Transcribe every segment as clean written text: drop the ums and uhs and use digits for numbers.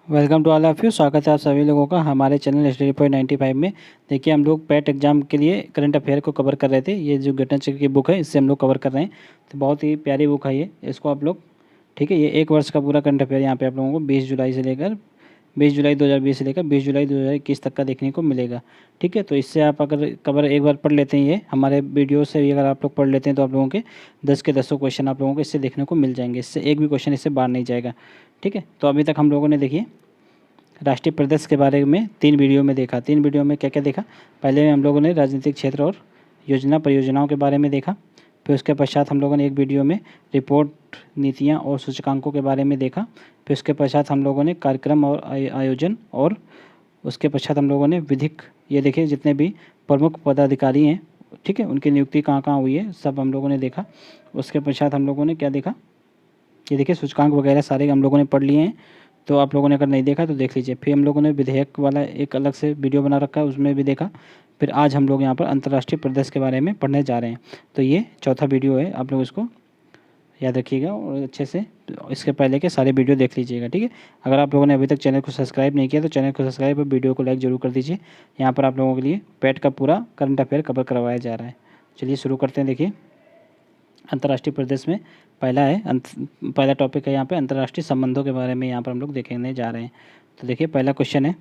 Welcome to all of you. स्वागत है आप सभी लोगों का हमारे चैनल स्टडी पॉइंट 95 में। देखिए, हम लोग पैट एग्जाम के लिए करंट अफेयर को कवर कर रहे थे। ये जो घटना चक्र की बुक है, इससे हम लोग कवर कर रहे हैं। तो बहुत ही प्यारी बुक है ये, इसको आप लोग, ठीक है, ये एक वर्ष का पूरा करंट अफेयर यहाँ पे आप लोगों को 20 जुलाई 2020 से लेकर 20 जुलाई 2021 तक का देखने को मिलेगा। ठीक है, तो इससे आप अगर कवर एक बार पढ़ लेते हैं, ये हमारे वीडियो से भी अगर आप लोग पढ़ लेते हैं, तो आप लोगों के 10 के 10 क्वेश्चन आप लोगों को इससे देखने को मिल जाएंगे। इससे एक भी क्वेश्चन इससे बाहर नहीं जाएगा। ठीक है, तो अभी तक हम लोगों ने देखिए राष्ट्रीय प्रदेश के बारे में 3 वीडियो में देखा। 3 वीडियो में क्या क्या देखा? पहले हम लोगों ने राजनीतिक क्षेत्र और परियोजनाओं के बारे में देखा। फिर उसके पश्चात हम लोगों ने एक वीडियो में रिपोर्ट, नीतियाँ और सूचकांकों के बारे में देखा। फिर उसके पश्चात हम लोगों ने कार्यक्रम और आयोजन, और उसके पश्चात हम लोगों ने विधिक, ये देखिए जितने भी प्रमुख पदाधिकारी हैं, ठीक है, उनकी नियुक्ति कहाँ कहाँ हुई है, सब हम लोगों ने देखा। उसके पश्चात हम लोगों ने क्या देखा? ये देखिए सूचकांक वगैरह सारे हम लोगों ने पढ़ लिए हैं। तो आप लोगों ने अगर नहीं देखा तो देख लीजिए। फिर हम लोगों ने विधेयक वाला एक अलग से वीडियो बना रखा है, उसमें भी देखा। फिर आज हम लोग यहाँ पर अंतर्राष्ट्रीय प्रदेश के बारे में पढ़ने जा रहे हैं। तो ये चौथा वीडियो है, आप लोग इसको याद रखिएगा और अच्छे से इसके पहले के सारे वीडियो देख लीजिएगा। ठीक है, अगर आप लोगों ने अभी तक चैनल को सब्सक्राइब नहीं किया तो चैनल को सब्सक्राइब और वीडियो को लाइक जरूर कर दीजिए। यहाँ पर आप लोगों के लिए पेट का पूरा करंट अफेयर कवर करवाया जा रहा है। चलिए शुरू करते हैं। देखिए, अंतर्राष्ट्रीय प्रदेश में पहला टॉपिक है यहाँ पे अंतर्राष्ट्रीय संबंधों के बारे में। यहाँ पर हम लोग देखने जा रहे हैं। तो देखिए, पहला क्वेश्चन है,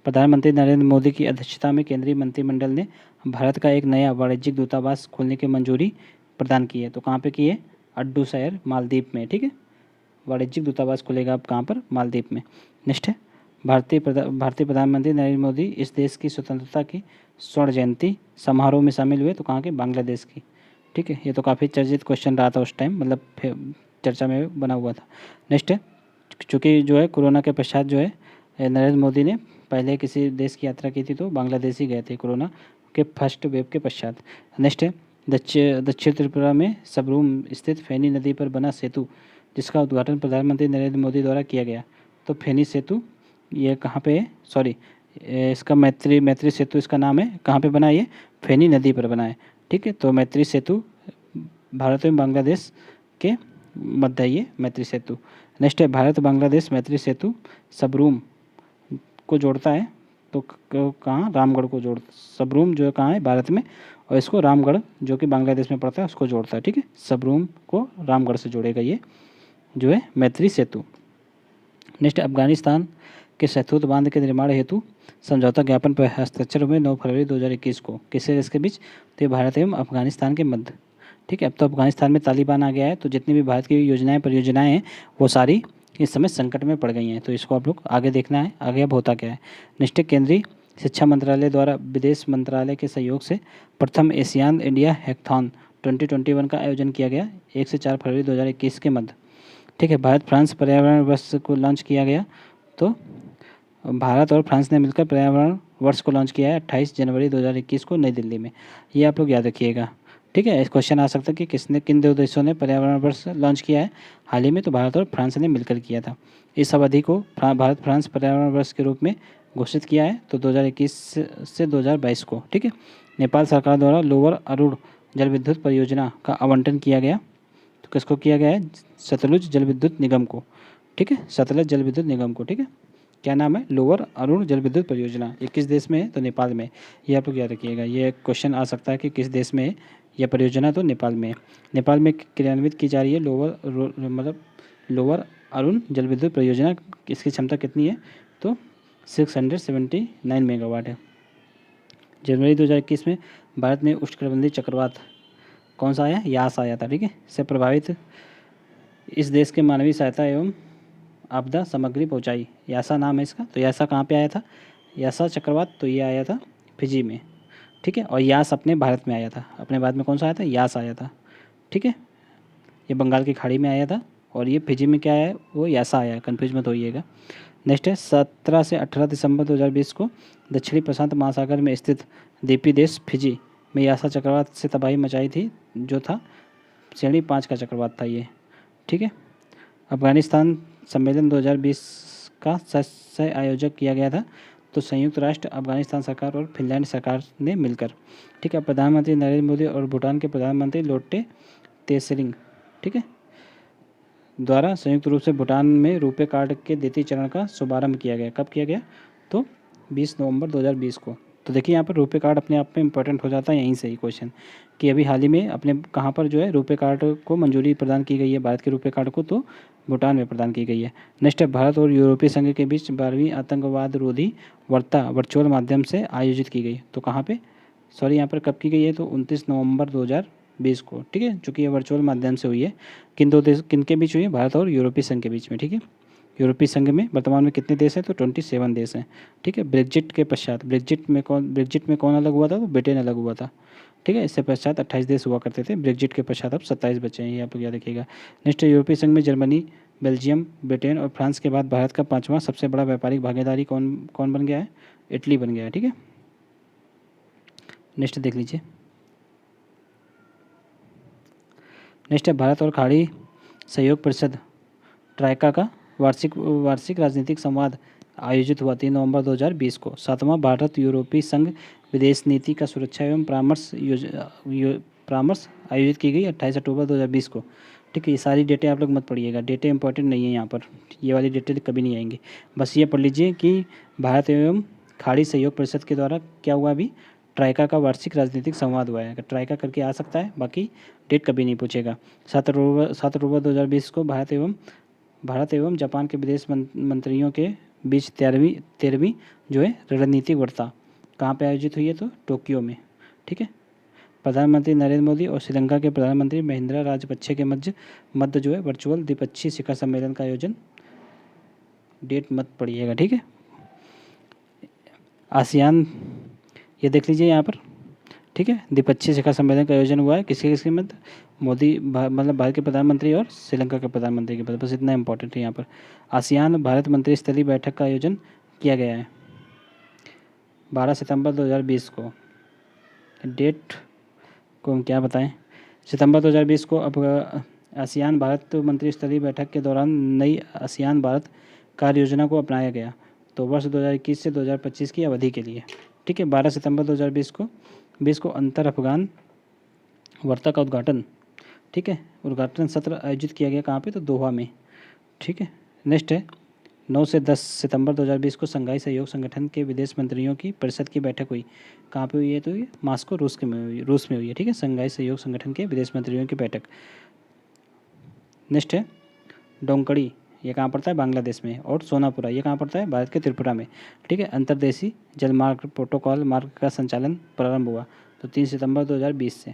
प्रधानमंत्री नरेंद्र मोदी की अध्यक्षता में केंद्रीय मंत्रिमंडल ने भारत का एक नया वाणिज्यिक दूतावास खोलने की मंजूरी प्रदान की है। तो कहाँ पे की है? अड्डू शहर, मालदीव में। ठीक है, वाणिज्यिक दूतावास खुलेगा अब कहाँ पर? मालदीव में। नेक्स्ट है, भारतीय प्रधानमंत्री नरेंद्र मोदी इस देश की स्वतंत्रता की स्वर्ण जयंती समारोह में शामिल हुए। तो कहाँ के? बांग्लादेश की। ठीक है, ये तो काफ़ी चर्चित क्वेश्चन रहा था उस टाइम, मतलब चर्चा में बना हुआ था। नेक्स्ट है, चूँकि जो है कोरोना के पश्चात जो है नरेंद्र मोदी ने पहले किसी देश की यात्रा की थी तो बांग्लादेश ही गए थे कोरोना के फर्स्ट वेव के पश्चात। नेक्स्ट है, दक्षिण त्रिपुरा में सबरूम स्थित फेनी नदी पर बना सेतु जिसका उद्घाटन प्रधानमंत्री नरेंद्र मोदी द्वारा किया गया। तो फेनी सेतु ये कहाँ पे है? सॉरी, इसका मैत्री सेतु इसका नाम है। कहाँ पे बना? ये फेनी नदी पर बना है। ठीक है, तो मैत्री सेतु भारत एवं बांग्लादेश के मध्य ये मैत्री सेतु। नेक्स्ट है, भारत बांग्लादेश मैत्री सेतु सबरूम को जोड़ता है। तो कहाँ? रामगढ़ को जोड़, सबरूम जो है कहाँ है? भारत में, और इसको रामगढ़ जो कि बांग्लादेश में पड़ता है उसको जोड़ता है। ठीक है, सबरूम को रामगढ़ से जोड़ेगा ये जो है मैत्री सेतु। नेक्स्ट, अफगानिस्तान के शहतूत बांध के निर्माण हेतु समझौता ज्ञापन पर हस्ताक्षर हुए 9 फरवरी 2021 को। किससे इसके बीच? तो ये भारत एवं अफगानिस्तान के मध्य। ठीक है, अब तो अफगानिस्तान में तालिबान आ गया है, तो जितनी भी भारत की योजनाएं परियोजनाएं हैं वो सारी इस समय संकट में पड़ गई हैं। तो इसको आप लोग आगे देखना है, आगे अब होता क्या है। नेक्स्ट, केंद्रीय शिक्षा मंत्रालय द्वारा विदेश मंत्रालय के सहयोग से प्रथम एशियान इंडिया हैकाथॉन 2021 का आयोजन किया गया 1 से 4 फरवरी 2021 के मध्य। ठीक है, भारत फ्रांस पर्यावरण वर्ष को लॉन्च किया गया। तो भारत और फ्रांस ने मिलकर पर्यावरण वर्ष को लॉन्च किया है 28 जनवरी 2021 को नई दिल्ली में। ये आप लोग याद रखिएगा। ठीक है, इस क्वेश्चन आ सकता है कि किन दो देशों ने पर्यावरण वर्ष लॉन्च किया है हाल ही में? तो भारत और फ्रांस ने मिलकर किया था। इस अवधि को भारत फ्रांस पर्यावरण वर्ष के रूप में घोषित किया है तो 2021 से 2022 को। ठीक है, नेपाल सरकार द्वारा लोअर अरुण जल विद्युत परियोजना का आवंटन किया गया। तो किसको किया गया है? सतलुज जल विद्युत निगम को। ठीक है, सतलज जल विद्युत निगम को। ठीक है, क्या नाम है? लोअर अरुण जल विद्युत परियोजना। ये किस देश में है? तो नेपाल में। ये आप लोग याद रखिएगा, ये क्वेश्चन आ सकता है कि किस देश में है यह परियोजना? तो नेपाल में है। नेपाल में क्रियान्वित की जा रही है लोअर अरुण जल विद्युत परियोजना। इसकी क्षमता कितनी है? तो 679 मेगावाट है। जनवरी 2021 में भारत में उष्णकटिबंधीय चक्रवात कौन सा आया? यास आया था। ठीक है, इससे प्रभावित इस देश के मानवीय सहायता एवं आपदा सामग्री पहुंचाई। यासा नाम है इसका। तो यासा कहाँ पे आया था? यासा चक्रवात तो ये आया था फिजी में। ठीक है, और यास अपने भारत में आया था। अपने भारत में कौन सा आया था? यास आया था। ठीक है, ये बंगाल की खाड़ी में आया था, और ये फिजी में क्या आया है? वो यासा आया है, कन्फ्यूज मत होइएगा। नेक्स्ट है, 17 से 18 दिसंबर 2020 को दक्षिणी प्रशांत महासागर में स्थित द्वीपीय देश फिजी में यासा चक्रवात से तबाही मचाई थी, जो था श्रेणी 5 का चक्रवात था ये। ठीक है, अफगानिस्तान सम्मेलन 2020 का सह आयोजक किया गया था। तो संयुक्त राष्ट्र, अफगानिस्तान सरकार और फिनलैंड सरकार ने मिलकर। ठीक है, प्रधानमंत्री नरेंद्र मोदी और भूटान के प्रधानमंत्री लोटे तेसरिंग, ठीक है, द्वारा संयुक्त रूप से भूटान में रुपे कार्ड के द्वितीय चरण का शुभारंभ किया गया। कब किया गया? तो 20 नवंबर 2020 को। तो देखिए यहाँ पर रुपे कार्ड अपने आप में इंपॉर्टेंट हो जाता है यहीं से ही क्वेश्चन, कि अभी हाल ही में अपने कहाँ पर जो है रुपे कार्ड को मंजूरी प्रदान की गई है, भारत के रुपे कार्ड को, तो भूटान में प्रदान की गई है। नेक्स्ट है, भारत और यूरोपीय संघ के बीच 12वीं आतंकवाद रोधी वार्ता वर्चुअल माध्यम से आयोजित की गई। तो कहाँ पे, सॉरी यहाँ पर कब की गई है? तो 29 नवंबर 2020 को। ठीक है, चूँकि ये वर्चुअल माध्यम से हुई है। किन दो देश, किन के बीच हुई है? भारत और यूरोपीय संघ के बीच में। ठीक है, यूरोपीय संघ में वर्तमान में कितने देश हैं? तो 27 देश हैं। ठीक है, ब्रेग्जिट के पश्चात, ब्रेग्जिट में कौन अलग हुआ था? तो ब्रिटेन अलग हुआ था। ठीक है, इससे पश्चात 28 देश हुआ करते थे, ब्रेग्जिट के पश्चात अब 27 बचे हैं, ये आप याद रखिएगा। नेक्स्ट, यूरोपीय संघ में जर्मनी, बेल्जियम, ब्रिटेन और फ्रांस के बाद भारत का 5वां सबसे बड़ा व्यापारिक भागीदारी कौन कौन बन गया है? इटली बन गया है। ठीक है, नेक्स्ट देख लीजिए। नेक्स्ट है, भारत और खाड़ी सहयोग परिषद ट्राइका का वार्षिक राजनीतिक संवाद आयोजित हुआ 3 नवंबर 2020 को। 7वां भारत यूरोपीय संघ विदेश नीति का सुरक्षा एवं परामर्श आयोजित की गई 28 अक्टूबर 2020 को। ठीक है, ये सारी डेटें आप लोग मत पढ़िएगा, डेटें इंपॉर्टेंट नहीं है यहाँ पर, ये वाली डेटें कभी नहीं आएंगी। बस ये पढ़ लीजिए कि भारत एवं खाड़ी सहयोग परिषद के द्वारा क्या हुआ, अभी ट्राइका का वार्षिक राजनीतिक संवाद हुआ है। ट्राइका करके आ सकता है, बाकी डेट कभी नहीं पूछेगा। 7 अक्टूबर 2020 को भारत एवं जापान के विदेश मंत्रियों के बीच 13वीं जो है रणनीतिक वार्ता कहाँ पे आयोजित हुई है? तो टोक्यो में। ठीक है, प्रधानमंत्री नरेंद्र मोदी और श्रीलंका के प्रधानमंत्री महिंद्रा राजपक्षे के मध्य जो है वर्चुअल द्विपक्षीय शिखर सम्मेलन का आयोजन, डेट मत पढ़िएगा। ठीक है, आसियान, ये देख लीजिए यहाँ पर। ठीक है, द्विपक्षीय शिखर सम्मेलन का आयोजन हुआ है, किसके मध्य? मोदी, मतलब भारत के प्रधानमंत्री और श्रीलंका के प्रधानमंत्री के, बस इतना इंपॉर्टेंट है यहाँ पर। आसियान भारत मंत्री स्तरीय बैठक का आयोजन किया गया है 12 सितंबर 2020 को। डेट को हम क्या बताएं? सितंबर 2020 को अब आसियान भारत मंत्री स्तरीय बैठक के दौरान नई आसियान भारत कार्य योजना को अपनाया गया, तो वर्ष 2021 से 2025 की अवधि के लिए। ठीक है, 12 सितंबर 2020 को अंतर अफगान वार्ता का उद्घाटन, ठीक है, उद्घाटन सत्र आयोजित किया गया कहाँ पे? तो दोहा में। ठीक है, नेक्स्ट है, 9 से 10 सितंबर 2020 को संघाई सहयोग संगठन के विदेश मंत्रियों की परिषद की बैठक हुई। कहाँ पे हुई है? तो ये मास्को रूस में हुई है। ठीक है, संघाई सहयोग संगठन के विदेश मंत्रियों की बैठक। नेक्स्ट है, डोंकड़ी, ये कहाँ पड़ता है? बांग्लादेश में। और सोनापुरा, ये कहाँ पड़ता है? भारत के त्रिपुरा में। ठीक है, अंतर्देशीय जलमार्ग प्रोटोकॉल मार्ग का संचालन प्रारंभ हुआ, तो 3 सितंबर 2020 से।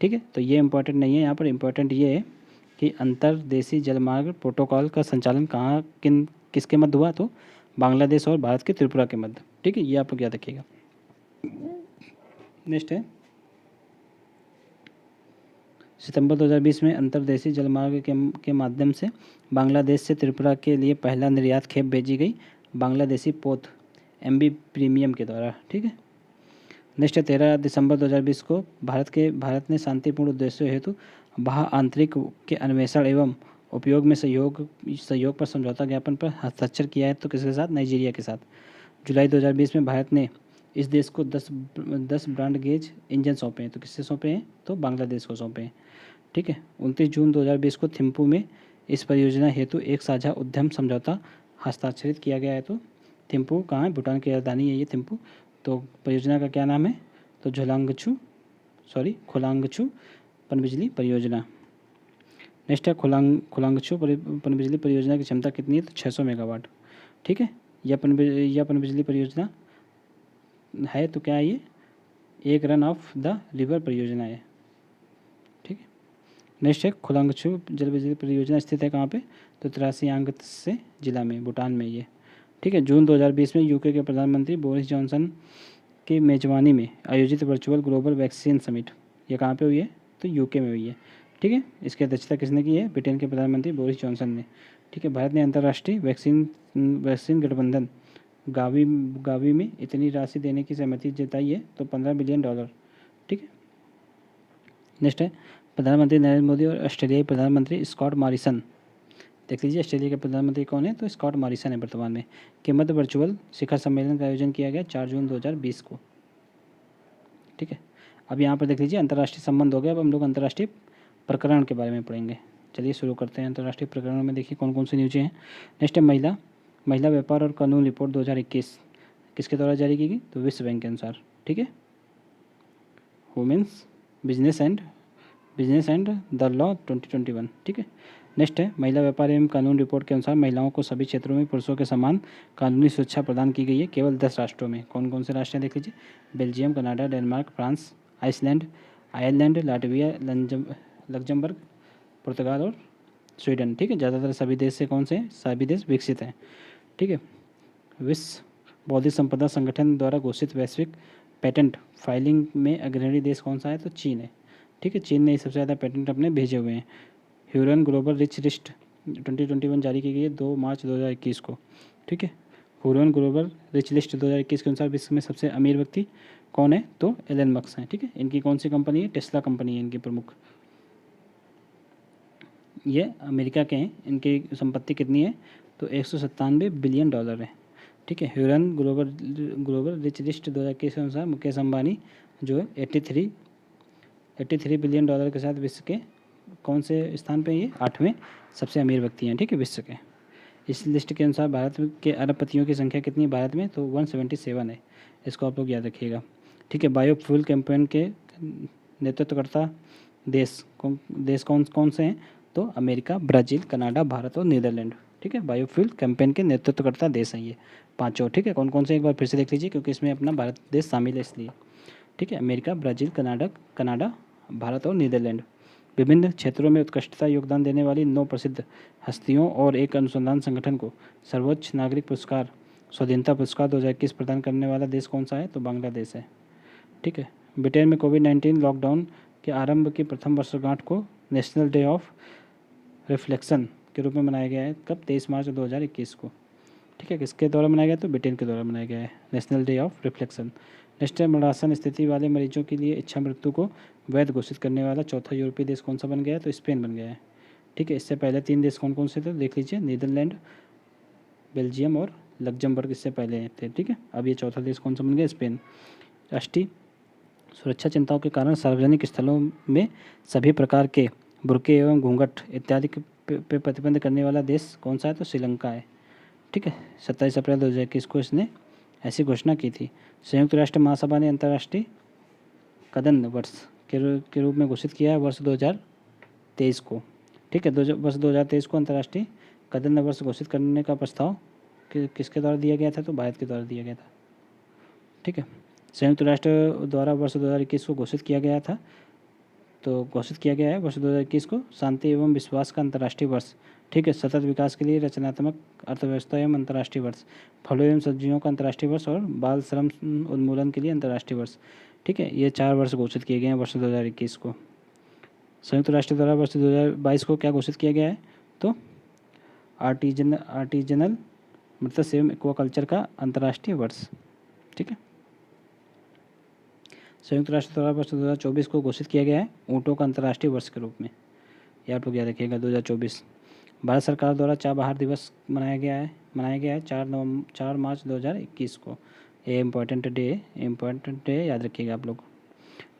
ठीक है, तो ये इंपॉर्टेंट नहीं है यहाँ पर, इंपॉर्टेंट ये है कि अंतर्देशीय जलमार्ग प्रोटोकॉल का संचालन कहाँ किसके मध्य हुआ? तो बांग्लादेश और भारत के त्रिपुरा के मध्य। ठीक है, ये आप लोग याद रखिएगा। नेक्स्ट है, सितंबर 2020 में अंतर्देशीय जलमार्ग के माध्यम से बांग्लादेश से त्रिपुरा के लिए पहला निर्यात खेप भेजी गई बांग्लादेशी पोत MV प्रीमियम के द्वारा। ठीक है, नेक्स्ट है, 13 दिसंबर 2020 को भारत ने शांतिपूर्ण उद्देश्यों हेतु बाह्य आंतरिक के अन्वेषण एवं उपयोग में सहयोग पर समझौता ज्ञापन पर हस्ताक्षर किया है, तो किसके साथ? नाइजीरिया के साथ। जुलाई 2020 में भारत ने इस देश को 10 ब्रॉड गेज इंजन सौंपे हैं, तो किससे सौंपे हैं? तो बांग्लादेश को सौंपे हैं। ठीक है, 29 जून 2020 को थिम्पू में इस परियोजना हेतु एक साझा उद्यम समझौता हस्ताक्षरित किया गया है, तो थिम्पू कहाँ है? भूटान की राजधानी है ये थिम्पू। तो परियोजना का क्या नाम है? तो खोलांगछू पनबिजली परियोजना। नेक्स्ट है, खोलांगछू पनबिजली परियोजना की क्षमता कितनी है? तो 600 मेगावाट। ठीक है, यह पनबिजली परियोजना है, तो क्या है ये? एक रन ऑफ द रिवर परियोजना है। ठीक है, नेक्स्ट है, खोलांगछू जल बिजली परियोजना स्थित है कहाँ पे? तो 83 से जिला में, भूटान में ये। ठीक है, जून 2020 में यूके के प्रधानमंत्री बोरिस जॉनसन की मेजबानी में आयोजित वर्चुअल ग्लोबल वैक्सीन समिट, ये कहाँ पे हुई है? तो यूके में हुई है। ठीक है, इसकी अध्यक्षता किसने की है? ब्रिटेन के प्रधानमंत्री बोरिस जॉनसन ने। ठीक है, भारत ने अंतर्राष्ट्रीय वैक्सीन गठबंधन गावी में इतनी राशि देने की सहमति जताई है, तो $15 बिलियन। ठीक है, नेक्स्ट है, प्रधानमंत्री नरेंद्र मोदी और ऑस्ट्रेलियाई प्रधानमंत्री स्कॉट मॉरिसन, देख लीजिए ऑस्ट्रेलिया के प्रधानमंत्री कौन है? तो स्कॉट मॉरिसन है वर्तमान में, के मध्य वर्चुअल शिखर सम्मेलन का आयोजन किया गया 4 जून 2020 को। ठीक है, अब यहाँ पर देख लीजिए अंतर्राष्ट्रीय संबंध हो गया, अब हम लोग अंतर्राष्ट्रीय प्रकरण के बारे में पढ़ेंगे। चलिए शुरू करते हैं। अंतर्राष्ट्रीय प्रकरणों में देखिए कौन कौन सी न्यूज़ें हैं। नेक्स्ट है महिला व्यापार और कानून रिपोर्ट 2021 किसके द्वारा जारी की गई, तो विश्व बैंक के अनुसार। ठीक है, women's business and the law 2021। ठीक है, नेक्स्ट है महिला व्यापार एवं कानून रिपोर्ट के अनुसार महिलाओं को सभी क्षेत्रों में पुरुषों के समान कानूनी सुरक्षा प्रदान की गई है केवल 10 राष्ट्रों में। कौन कौन से राष्ट्र हैं देख लीजिए, Belgium, Canada, Denmark, France, Iceland, Ireland, Latvia, Luxembourg, पुर्तगाल और स्वीडन। ठीक है, ज़्यादातर सभी देश से कौन से हैं, सभी देश विकसित हैं। ठीक है, विश्व बौद्धिक संपदा संगठन द्वारा घोषित वैश्विक पेटेंट फाइलिंग में अग्रणी देश कौन सा है, तो चीन है। ठीक है, चीन ने सबसे ज़्यादा पेटेंट अपने भेजे हुए हैं। ह्यूरन ग्लोबल रिच लिस्ट 2021 जारी की गई है 2 मार्च 2021 को। ठीक है, ह्यूरन ग्लोबल रिच लिस्ट 2021 के अनुसार विश्व में सबसे अमीर व्यक्ति कौन है, तो एलन मस्क हैं। ठीक है, इनकी कौन सी कंपनी है, टेस्ला कंपनी है इनकी प्रमुख, ये अमेरिका के हैं। इनकी संपत्ति कितनी है, तो 197 बिलियन डॉलर है। ठीक है, ह्यूरन ग्लोबल रिच लिस्ट 2021 के अनुसार मुकेश अंबानी जो है 83 बिलियन डॉलर के साथ विश्व के कौन से स्थान पे, ये 8वें सबसे अमीर व्यक्ति हैं। ठीक है, विश्व के। इस लिस्ट के अनुसार भारत के अरबपतियों की संख्या कितनी है भारत में, तो 177 है। इसको आप लोग याद रखिएगा। ठीक है, बायोफ्यूल कैंपेन के नेतृत्वकर्ता देश कौन कौन से हैं, तो अमेरिका, ब्राज़ील, कनाडा, भारत और नीदरलैंड। ठीक है, बायोफ्यूल कैंपेन के नेतृत्वकर्ता देश हैं ये पाँचों। ठीक है, कौन कौन से एक बार फिर से देख लीजिए क्योंकि इसमें अपना भारत देश शामिल है इसलिए। ठीक है, अमेरिका, ब्राज़ील, कनाडा, भारत और नीदरलैंड। विभिन्न क्षेत्रों में उत्कृष्टता योगदान देने वाली 9 प्रसिद्ध हस्तियों और एक अनुसंधान संगठन को सर्वोच्च नागरिक पुरस्कार स्वाधीनता पुरस्कार 2021 प्रदान करने वाला देश कौन सा है, तो बांग्लादेश है। ठीक है, ब्रिटेन में कोविड-19 लॉकडाउन के आरंभ की प्रथम वर्षगांठ को नेशनल डे ऑफ रिफ्लेक्शन के रूप में मनाया गया है। कब, 23 मार्च 2021 को। ठीक है, किसके द्वारा मनाया गया, तो ब्रिटेन के द्वारा मनाया गया है national day of reflection. Next है मरणासन स्थिति वाले मरीजों के लिए इच्छा मृत्यु को वैध घोषित करने वाला चौथा यूरोपीय देश कौन सा बन गया है, तो स्पेन बन गया है। ठीक है, इससे पहले 3 देश कौन कौन से थे देख लीजिए, नीदरलैंड, बेल्जियम और लग्जमबर्ग इससे पहले थे। ठीक है, अब ये चौथा देश कौन सा बन गया, स्पेन। राष्ट्रीय सुरक्षा चिंताओं के कारण सार्वजनिक स्थलों में सभी प्रकार के बुर्के एवं घूंघट इत्यादि पे प्रतिबंध करने वाला देश कौन सा है, तो श्रीलंका है। ठीक है, 27 अप्रैल 2021 को इसने ऐसी घोषणा की थी। संयुक्त राष्ट्र महासभा ने अंतर्राष्ट्रीय कदम वर्ष के रूप में घोषित किया है वर्ष 2023 को। ठीक है, वर्ष 2023 को अंतर्राष्ट्रीय कदम वर्ष घोषित करने का प्रस्ताव किसके द्वारा दिया गया था, तो भारत के द्वारा दिया गया था। ठीक है, संयुक्त राष्ट्र द्वारा वर्ष 2021 को घोषित किया गया था, तो घोषित किया गया है वर्ष 2021 को शांति एवं विश्वास का अंतर्राष्ट्रीय वर्ष। ठीक है, सतत विकास के लिए रचनात्मक अर्थव्यवस्था एवं अंतर्राष्ट्रीय वर्ष, फलों एवं सब्जियों का अंतर्राष्ट्रीय वर्ष और बाल श्रम उन्मूलन के लिए अंतर्राष्ट्रीय वर्ष। ठीक है, ये 4 वर्ष घोषित किए गए हैं वर्ष 2021 को। संयुक्त राष्ट्र द्वारा वर्ष 2022 को क्या घोषित किया गया है, तो आर्टिजनल मत्स्य एवं एक्वाकल्चर का अंतर्राष्ट्रीय वर्ष। ठीक है, संयुक्त राष्ट्र द्वारा वर्ष 2024 को घोषित किया गया है ऊँटों का अंतर्राष्ट्रीय वर्ष के रूप में। यह आप लोग याद रखिएगा 2024। भारत सरकार द्वारा चाबहार दिवस मनाया गया है 4 मार्च 2021 को। ये इम्पोर्टेंट डे याद रखिएगा आप लोग।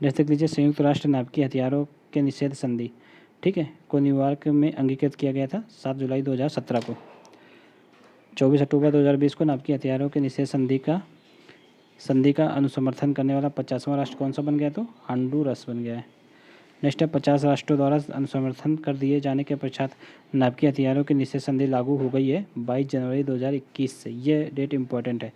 नेक्स्ट देख लीजिए, संयुक्त राष्ट्र नाभिकीय हथियारों के निषेध संधि, ठीक है, को न्यूयॉर्क में अंगीकृत किया गया था 7 जुलाई 2017 को। 24 अक्टूबर 2020 को नाभिकीय हथियारों के निषेध संधि का अनुसमर्थन करने वाला 50वां राष्ट्र कौन सा बन गया, तो हॉन्डुरास बन गया है। नेक्स्ट है 50 राष्ट्रों द्वारा अनुसमर्थन कर दिए जाने के पश्चात नाभिकीय हथियारों की निषेध संधि लागू हो गई है 22 जनवरी 2021 से। ये डेट इंपॉर्टेंट है।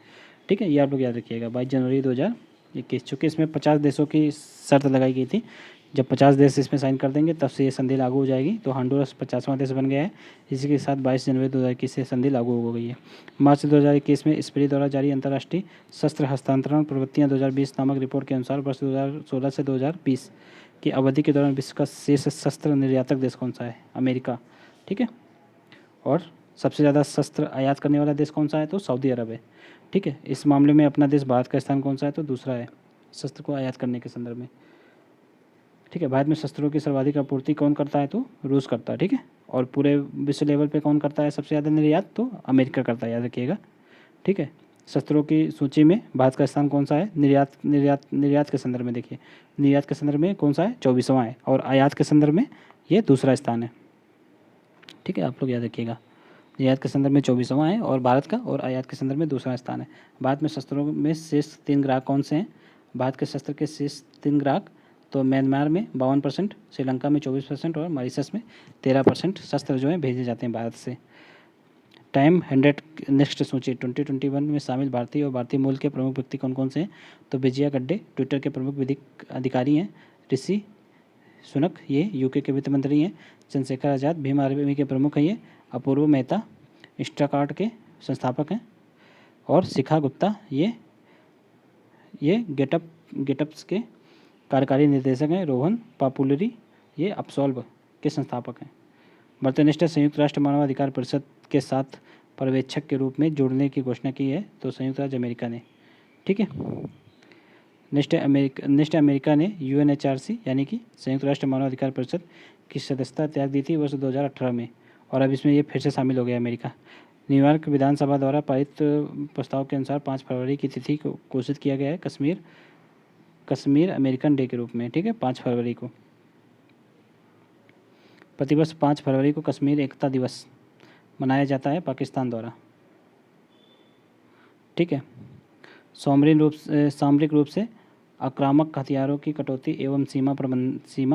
ठीक है, ये आप लोग याद रखिएगा 22 जनवरी 2021, चूँकि इसमें 50 देशों की शर्त लगाई गई थी। जब 50 देश इसमें साइन कर देंगे तब से ये संधि लागू हो जाएगी। तो हॉन्डुरास 50वां देश बन गया है। इसी के साथ 22 जनवरी 2021 से संधि लागू हो गई है। मार्च 2021 में स्पेरी द्वारा जारी अंतर्राष्ट्रीय शस्त्र हस्तांतरण प्रवृत्तियाँ 2020 नामक रिपोर्ट के अनुसार वर्ष 2016 से 2020 की अवधि के दौरान विश्व का शीर्ष शस्त्र निर्यातक देश कौन सा है, अमेरिका। ठीक है, और सबसे ज़्यादा शस्त्र आयात करने वाला देश कौन सा है, तो सऊदी अरब है। ठीक है, इस मामले में अपना देश भारत का स्थान कौन सा है, तो दूसरा है शस्त्र को आयात करने के संदर्भ में। ठीक है, भारत में शस्त्रों की सर्वाधिक आपूर्ति कौन करता है, तो रूस करता है। ठीक है, और पूरे विश्व लेवल पे कौन करता है सबसे ज़्यादा निर्यात, तो अमेरिका करता है, याद रखिएगा। ठीक है, शस्त्रों की सूची में भारत का स्थान कौन सा है, निर्यात के संदर्भ में देखिए, निर्यात के संदर्भ में कौन सा है, 24वां है, और आयात के संदर्भ में ये दूसरा स्थान है। ठीक है, आप लोग याद रखिएगा। निर्यात के संदर्भ में 24वां है और भारत का, और आयात के संदर्भ में दूसरा स्थान है। भारत में शस्त्रों में शीर्ष 3 ग्राहक कौन से हैं? भारत के शस्त्र के शीर्ष 3 ग्राहक, तो म्यांमार में 52%, श्रीलंका में 24% और मॉरिशस में 13% शस्त्र जो है भेजे जाते हैं भारत से। टाइम 100 नेक्स्ट सोचिए, 2021 में शामिल भारतीय और भारतीय मूल के प्रमुख व्यक्ति कौन कौन से हैं? तो विजया गड्डे ट्विटर के प्रमुख विधिक अधिकारी हैं। ऋषि सुनक ये यूके के वित्त मंत्री हैं। चंद्रशेखर आज़ाद भीम आर्मी के प्रमुख हैं ये। अपूर्व मेहता इंस्टाकार्ट के संस्थापक हैं। और शिखा गुप्ता ये गेटअप्स के कार्यकारी निर्देशक हैं। रोहन पापुलरी ये अपसॉल्व के संस्थापक हैं। बर्तनिष्ठ संयुक्त राष्ट्र मानवाधिकार परिषद के साथ पर्यवेक्षक के रूप में जुड़ने की घोषणा की है तो संयुक्त राज्य अमेरिका ने। ठीक है, नेक्स्ट अमेरिका ने UNHRC यानी कि संयुक्त राष्ट्र मानवाधिकार परिषद की सदस्यता त्याग दी थी वर्ष 2018 में, और अब इसमें ये फिर से शामिल हो गया अमेरिका। न्यूयॉर्क विधानसभा द्वारा पारित प्रस्ताव के अनुसार 5 फरवरी की तिथि को घोषित किया गया है कश्मीर अमेरिकन डे के रूप में। ठीक है, 5 फरवरी को, प्रतिवर्ष 5 फरवरी को कश्मीर एकता दिवस मनाया जाता है पाकिस्तान द्वारा। ठीक है, सामरिक रूप से आक्रामक हथियारों की कटौती एवं सीमा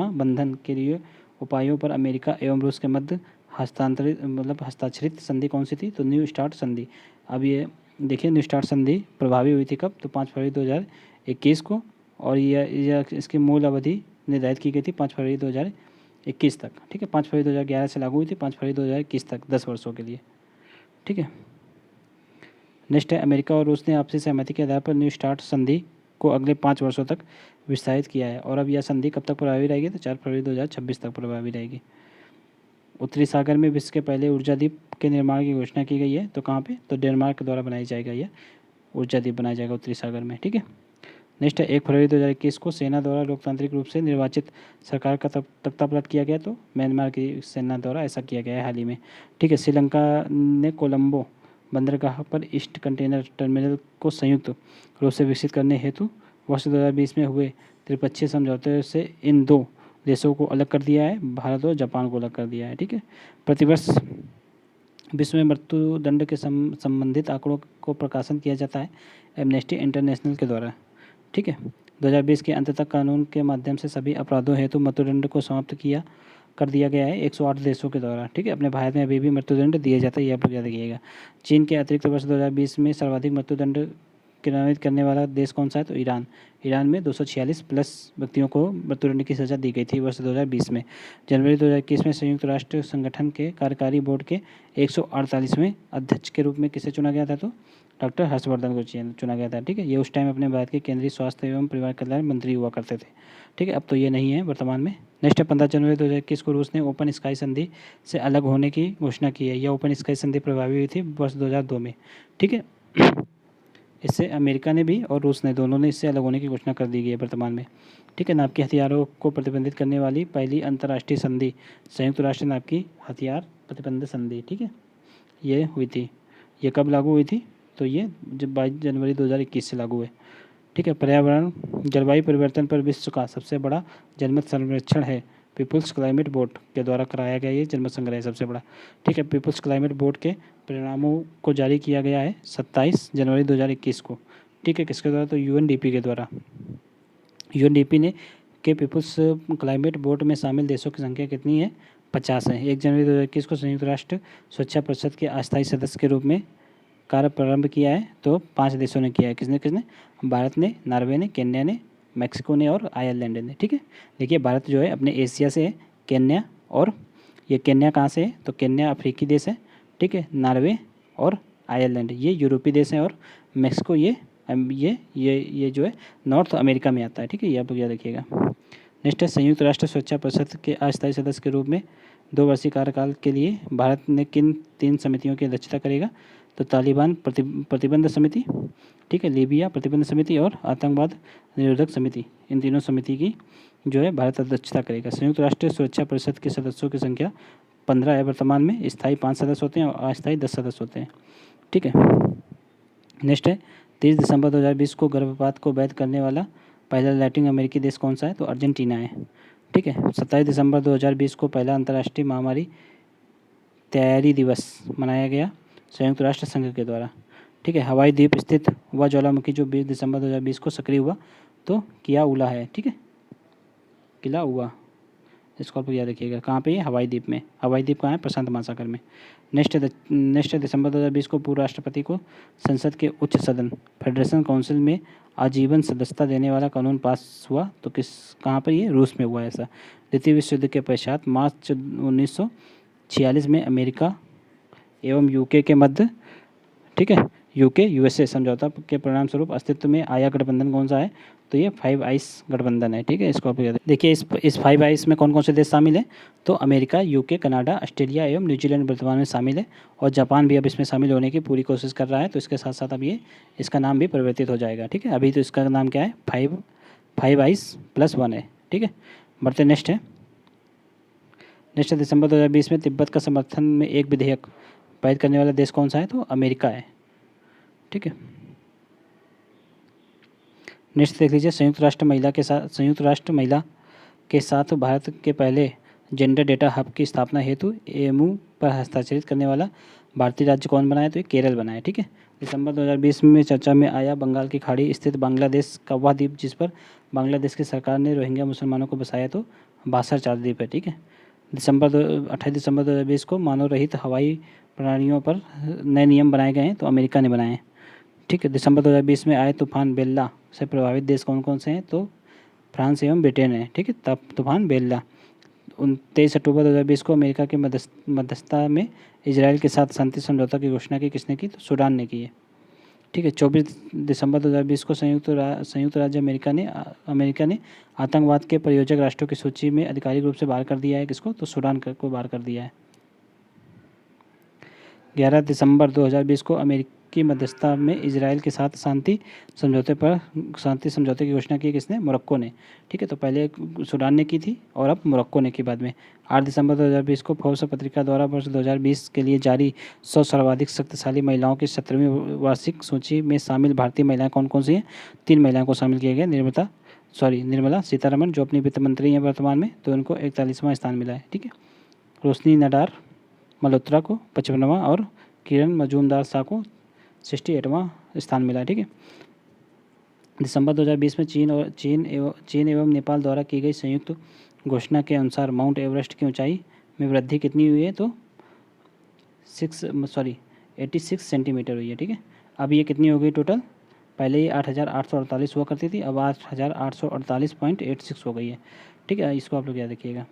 बंधन के लिए उपायों पर अमेरिका एवं रूस के मध्य हस्ताक्षरित संधि कौन सी थी? तो न्यू स्टार्ट संधि। अब ये देखिए, न्यू स्टार्ट संधि प्रभावी हुई थी कब? तो 5 फरवरी 2021 को, और यह इसकी मूल अवधि निर्धारित की गई थी 5 फरवरी 2021 तक। ठीक है, 5 फरवरी 2011 से लागू हुई थी 5 फरवरी 2021 तक, 10 वर्षों के लिए। ठीक है, नेक्स्ट है, अमेरिका और रूस ने आपसी सहमति के आधार पर न्यू स्टार्ट संधि को अगले 5 वर्षों तक विस्तारित किया है। और अब यह संधि कब तक प्रभावी रहेगी? तो 4 फरवरी 2026 तक प्रभावी रहेगी। उत्तरी सागर में विश्व के पहले ऊर्जा द्वीप के निर्माण की घोषणा की गई है। तो कहाँ पे? तो डेनमार्क द्वारा बनाया जाएगा, यह ऊर्जा द्वीप बनाया जाएगा उत्तरी सागर में। ठीक है, नेक्स्ट है, 1 फरवरी 2021 को सेना द्वारा लोकतांत्रिक रूप से निर्वाचित सरकार का तख्तापलट किया गया। तो म्यांमार की सेना द्वारा ऐसा किया गया है हाल ही में। ठीक है, श्रीलंका ने कोलंबो बंदरगाह पर ईस्ट कंटेनर टर्मिनल को संयुक्त रूप से विकसित करने हेतु वर्ष 2020 में हुए त्रिपक्षीय समझौते से इन 2 देशों को अलग कर दिया है, भारत और जापान को अलग कर दिया है। ठीक है, प्रतिवर्ष विश्व में मृत्युदंड के संबंधित आंकड़ों को प्रकाशन किया जाता है एमनेस्टी इंटरनेशनल के द्वारा। ठीक है, 2020 के अंत तक कानून के माध्यम से सभी अपराधों हेतु मृत्युदंड को समाप्त कर दिया गया है 108 देशों के द्वारा। ठीक है, अपने भारत में अभी भी मृत्युदंड दिया जाता है, ये आप लोग याद रखिएगा। चीन के अतिरिक्त वर्ष 2020 में सर्वाधिक मृत्युदंड क्रियान्वित करने वाला देश कौन सा है? तो ईरान में 246 प्लस व्यक्तियों को मृत्युदंड की सज़ा दी गई थी वर्ष 2020 में। जनवरी 2021 में संयुक्त राष्ट्र संगठन के कार्यकारी बोर्ड के 148वें अध्यक्ष के रूप में किसे चुना गया था? तो डॉक्टर हर्षवर्धन को चुना गया था। ठीक है, ये उस टाइम अपने भारत के केंद्रीय स्वास्थ्य एवं परिवार कल्याण मंत्री हुआ करते थे। ठीक है, अब तो ये नहीं है वर्तमान में। नेक्स्ट है, 15 जनवरी 2021 को रूस ने ओपन स्काई संधि से अलग होने की घोषणा की है। यह ओपन स्काई संधि प्रभावी हुई थी वर्ष 2002 में। ठीक है, इससे अमेरिका ने भी और रूस ने, दोनों ने इससे अलग होने की घोषणा कर दी गई है वर्तमान में। ठीक है, नाभिकीय हथियारों को प्रतिबंधित करने वाली पहली अंतर्राष्ट्रीय संधि संयुक्त राष्ट्र नाभिकीय हथियार प्रतिबंध संधि। ठीक है, ये हुई थी। ये कब लागू हुई थी? तो ये जब 22 जनवरी 2021 से लागू है। ठीक है, पर्यावरण जलवायु परिवर्तन पर विश्व का सबसे बड़ा जनमत सर्वेक्षण है पीपुल्स क्लाइमेट बोर्ड के द्वारा कराया गया, ये जनमत संग्रह है सबसे बड़ा। ठीक है, पीपुल्स क्लाइमेट बोर्ड के परिणामों को जारी किया गया है 27 जनवरी 2021 को। ठीक है, किसके द्वारा? तो UNDP के द्वारा। UNDP ने के पीपुल्स क्लाइमेट बोर्ड में शामिल देशों की संख्या कितनी है? 50 है। 1 जनवरी 2021 को संयुक्त राष्ट्र सुरक्षा परिषद के अस्थायी सदस्य के रूप में कार्य प्रारंभ किया है। तो 5 देशों ने किया है। किसने किसने? भारत ने, नॉर्वे ने, केन्या ने, मैक्सिको ने और आयरलैंड ने। ठीक है, देखिए भारत जो है अपने एशिया से है, केन्या, और ये केन्या कहाँ से है? तो केन्या अफ्रीकी देश है। ठीक है, नॉर्वे और आयरलैंड ये यूरोपीय देश हैं, और मैक्सिको ये जो है नॉर्थ अमेरिका में आता है। ठीक है, ये आप लोग याद रखिएगा। नेक्स्ट है, संयुक्त राष्ट्र सुरक्षा परिषद के अस्थायी सदस्य के रूप में 2 वर्षीय कार्यकाल के लिए भारत ने किन 3 समितियों की अध्यक्षता करेगा? तो तालिबान प्रतिबंध समिति, ठीक है, लीबिया प्रतिबंध समिति और आतंकवाद निरोधक समिति, इन तीनों समिति की जो है भारत अध्यक्षता करेगा। संयुक्त राष्ट्र सुरक्षा परिषद के सदस्यों की संख्या 15 है वर्तमान में। स्थायी 5 सदस्य होते हैं और अस्थायी 10 सदस्य होते हैं। ठीक है, नेक्स्ट है, 30 दिसंबर 2020 को गर्भपात को वैध करने वाला पहला लैटिन अमेरिकी देश कौन सा है? तो अर्जेंटीना है। ठीक है, 27 दिसंबर 2020 को पहला अंतर्राष्ट्रीय महामारी तैयारी दिवस मनाया गया संयुक्त राष्ट्र संघ के द्वारा। ठीक है, हवाई द्वीप स्थित वह ज्वालामुखी जो 20 दिसंबर 2020 को सक्रिय हुआ तो किया उला है। ठीक है, किला हुआ, इसको आप याद रखिएगा। कहाँ पे ये? हवाई द्वीप में। हवाई द्वीप कहाँ है? प्रशांत महासागर में। नेक्स्ट दिसंबर 2020 को पूर्व राष्ट्रपति को संसद के उच्च सदन फेडरेशन काउंसिल में आजीवन सदस्यता देने वाला कानून पास हुआ तो किस कहाँ पर? ये रूस में हुआ ऐसा। द्वितीय विश्व युद्ध के पश्चात मार्च 1946 में अमेरिका एवं यूके के मध्य, ठीक है, यूके यूएसए समझौता के परिणाम स्वरूप अस्तित्व में आया गठबंधन कौन सा है? तो ये 5 आइस गठबंधन है। ठीक है, इसको आप याद देखिए। इस 5 आइस में कौन कौन से देश शामिल हैं? तो अमेरिका, यूके, कनाडा, ऑस्ट्रेलिया एवं न्यूजीलैंड वर्तमान में शामिल है और जापान भी अब इसमें शामिल होने की पूरी कोशिश कर रहा है। तो इसके साथ साथ अब ये इसका नाम भी परिवर्तित हो जाएगा। ठीक है, अभी तो इसका नाम क्या है? 5 आइस प्लस 1 है। ठीक है, बढ़ते नेक्स्ट है। नेक्स्ट दिसंबर 2020 में तिब्बत का समर्थन में एक विधेयक पारित करने वाला देश कौन सा है? तो अमेरिका है। ठीक है, नेक्स्ट देख लीजिए। संयुक्त राष्ट्र महिला के साथ भारत के पहले जेंडर डेटा हब की स्थापना हेतु एमू पर हस्ताक्षरित करने वाला भारतीय राज्य कौन बना है? तो ये केरल बना है। ठीक है, दिसंबर 2020 में चर्चा में आया बंगाल की खाड़ी स्थित बांग्लादेश का वह द्वीप जिस पर बांग्लादेश की सरकार ने रोहिंग्या मुसलमानों को बसाया तो बासर चार द्वीप है। ठीक है, 28 दिसंबर 2020 को मानव रहित हवाई प्रणालियों पर नए नियम बनाए गए हैं तो अमेरिका ने बनाए हैं। ठीक है, दिसंबर 2020 में आए तूफान बेल्ला से प्रभावित देश कौन कौन से हैं? तो फ्रांस एवं ब्रिटेन है। ठीक है, तब तूफान बेल्ला 23 अक्टूबर 2020 को अमेरिका की मध्यस्थता में इजराइल के साथ शांति समझौता की घोषणा की किसने की? तो सूडान ने की है। ठीक है, 24 दिसंबर 2020 को संयुक्त राज्य अमेरिका ने आतंकवाद के प्रायोजक राष्ट्रों की सूची में आधिकारिक रूप से बाहर कर दिया है। किसको? तो सूडान को बाहर कर दिया है। 11 दिसंबर 2020 को अमेरिकी मध्यस्थता में इजराइल के साथ शांति समझौते की घोषणा की किसने? मोरक्को ने। ठीक है, तो पहले सूडान ने की थी और अब मोरक्को ने की बाद में। 8 दिसंबर 2020 को फोर्ब्स पत्रिका द्वारा वर्ष 2020 के लिए जारी 100 सर्वाधिक शक्तिशाली महिलाओं की 17वीं वार्षिक सूची में शामिल भारतीय महिलाएं कौन कौन सी हैं? 3 महिलाओं को शामिल किया गया। निर्मला सीतारमण जो अपनी वित्त मंत्री हैं वर्तमान में, तो उनको 41वां स्थान मिला है। ठीक है, रोशनी नडार मल्होत्रा को 55वां और किरण मजूमदार शाह को 68वां स्थान मिला। ठीक है, दिसंबर 2020 में चीन एवं नेपाल द्वारा की गई संयुक्त घोषणा के अनुसार माउंट एवरेस्ट की ऊंचाई में वृद्धि कितनी हुई है? तो 86 सेंटीमीटर हुई है। ठीक है, अब ये कितनी हो गई टोटल? पहले ये 8,848 हुआ करती थी, अब 8,848.86 हो गई है। ठीक है, इसको आप लोग याद रखिएगा।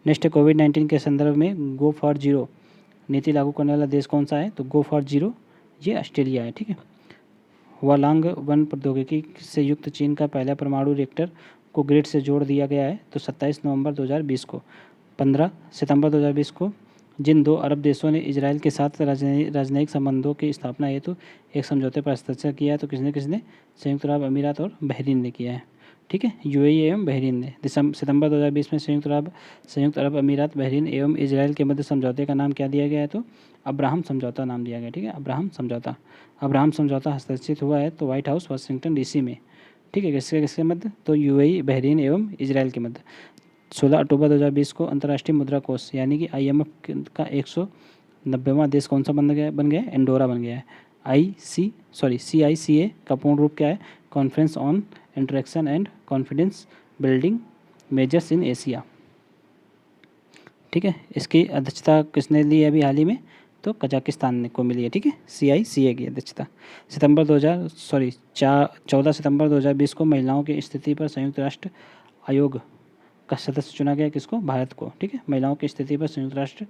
नेक्स्ट कोविड-19 के संदर्भ में गो फॉर जीरो नीति लागू करने वाला देश कौन सा है? तो गो फॉर जीरो ये ऑस्ट्रेलिया है। ठीक है, हुआलांग वन प्रौद्योगिकी से युक्त चीन का पहला परमाणु रिएक्टर को ग्रिड से जोड़ दिया गया है तो 27 नवंबर 2020 को। 15 सितंबर 2020 को जिन 2 अरब देशों ने इजराइल के साथ राजनयिक संबंधों की स्थापना हेतु एक समझौते पर हस्ताक्षर किया है तो किसने किसने? संयुक्त अरब अमीरात और बहरीन ने किया है। ठीक है, यूएई एवं बहरीन ने। सितंबर 2020 में संयुक्त अरब अमीरात, बहरीन एवं इजराइल के मध्य समझौते का नाम क्या दिया गया है? तो अब्राहम समझौता नाम दिया गया। ठीक है, अब्राहम समझौता हस्ताक्षरित हुआ है तो व्हाइट हाउस वाशिंगटन डीसी में। ठीक है, किसके मध्य? तो यूएई, बहरीन एवं इजराइल के मध्य। 16 अक्टूबर 2020 को अंतर्राष्ट्रीय मुद्रा कोष यानी कि IMF का 190वां देश कौन सा बन गया? एंडोरा बन गया है। CICA का पूर्ण रूप क्या है? Conference on interaction and confidence building measures in Asia. ठीक है, इसकी अध्यक्षता किसने ली है अभी हाल ही में? तो कजाकिस्तान को मिली है। ठीक है, CICA की अध्यक्षता। 14 सितंबर 2020 को महिलाओं की स्थिति पर संयुक्त राष्ट्र आयोग का सदस्य चुना गया। किसको? भारत को। ठीक है, महिलाओं की स्थिति पर संयुक्त राष्ट्र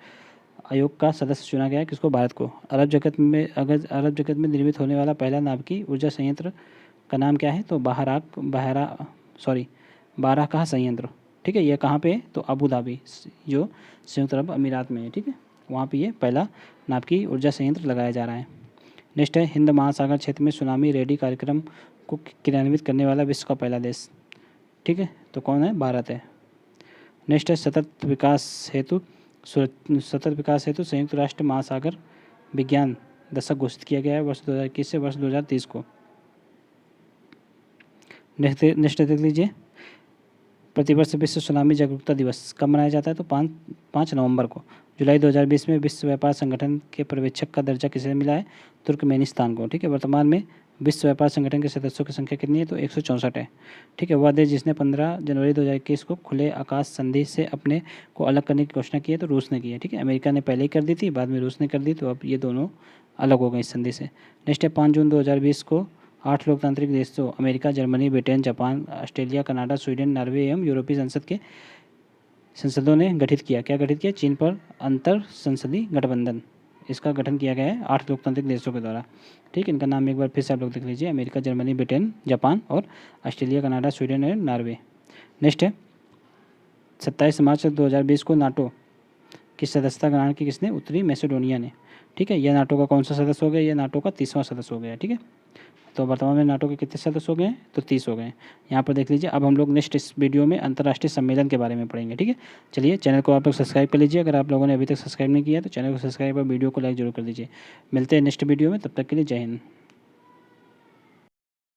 आयोग का सदस्य चुना गया है। किसको? भारत को। अरब जगत में निर्मित होने वाला पहला नाभिकीय ऊर्जा संयंत्र का नाम क्या है? तो बारह संयंत्र। ठीक है, यह कहाँ पे है? तो अबू धाबी जो संयुक्त अरब अमीरात में है। ठीक है, वहाँ पे ये पहला नाभिकीय ऊर्जा संयंत्र लगाया जा रहा है। नेक्स्ट है हिंद महासागर क्षेत्र में सुनामी रेडी कार्यक्रम को क्रियान्वित करने वाला विश्व का पहला देश। ठीक है, तो कौन है? भारत है। नेक्स्ट है सतत विकास हेतु संयुक्त राष्ट्र महासागर विज्ञान दशक घोषित किया गया है वर्ष 2021 से वर्ष 2030 को। नेक्स्ट देख लीजिए। प्रतिवर्ष विश्व सुनामी जागरूकता दिवस कब मनाया जाता है? तो 5 नवंबर को। जुलाई 2020 में विश्व व्यापार संगठन के पर्यवेक्षक का दर्जा किसे मिला है? तुर्कमेनिस्तान को। ठीक है, वर्तमान में विश्व व्यापार संगठन के सदस्यों की संख्या कितनी है? तो 164 है। ठीक है, वह देश जिसने 15 जनवरी 2021 को खुले आकाश संधि से अपने को अलग करने की घोषणा की है, तो रूस ने की है। ठीक है, अमेरिका ने पहले ही कर दी थी, बाद में रूस ने कर दी, तो अब ये दोनों अलग हो गए इस संधि से। नेक्स्ट है 5 जून 2020 को 8 लोकतांत्रिक देशों America, Germany, Britain, Japan, Australia, Canada, Sweden, Norway एवं यूरोपीय संसद के संसदों ने गठित किया। क्या गठित किया? चीन पर अंतर संसदीय गठबंधन, इसका गठन किया गया है 8 लोकतांत्रिक देशों के द्वारा। ठीक, इनका नाम एक बार फिर से आप लोग देख लीजिए, अमेरिका, जर्मनी, ब्रिटेन, जापान और ऑस्ट्रेलिया, कनाडा, स्वीडन और नॉर्वे। नेक्स्ट है 27 मार्च 2020 को नाटो की सदस्यता ग्रहण की किसने? उत्तरी मैसेडोनिया ने। ठीक है, यह नाटो का कौन सा सदस्य हो गया? यह नाटो का 30वां सदस्य हो गया। ठीक है, तो वर्तमान में नाटो के कितने सदस्य हो गए हैं? तो 30 हो गए हैं। यहाँ पर देख लीजिए। अब हम लोग नेक्स्ट इस वीडियो में अंतर्राष्ट्रीय सम्मेलन के बारे में पढ़ेंगे। ठीक है, चलिए चैनल को आप लोग सब्सक्राइब कर लीजिए। अगर आप लोगों ने अभी तक सब्सक्राइब नहीं किया तो चैनल को सब्सक्राइब और वीडियो को लाइक जरूर कर दीजिए। मिलते हैं नेक्स्ट वीडियो में, तब तक के लिए जय हिंद।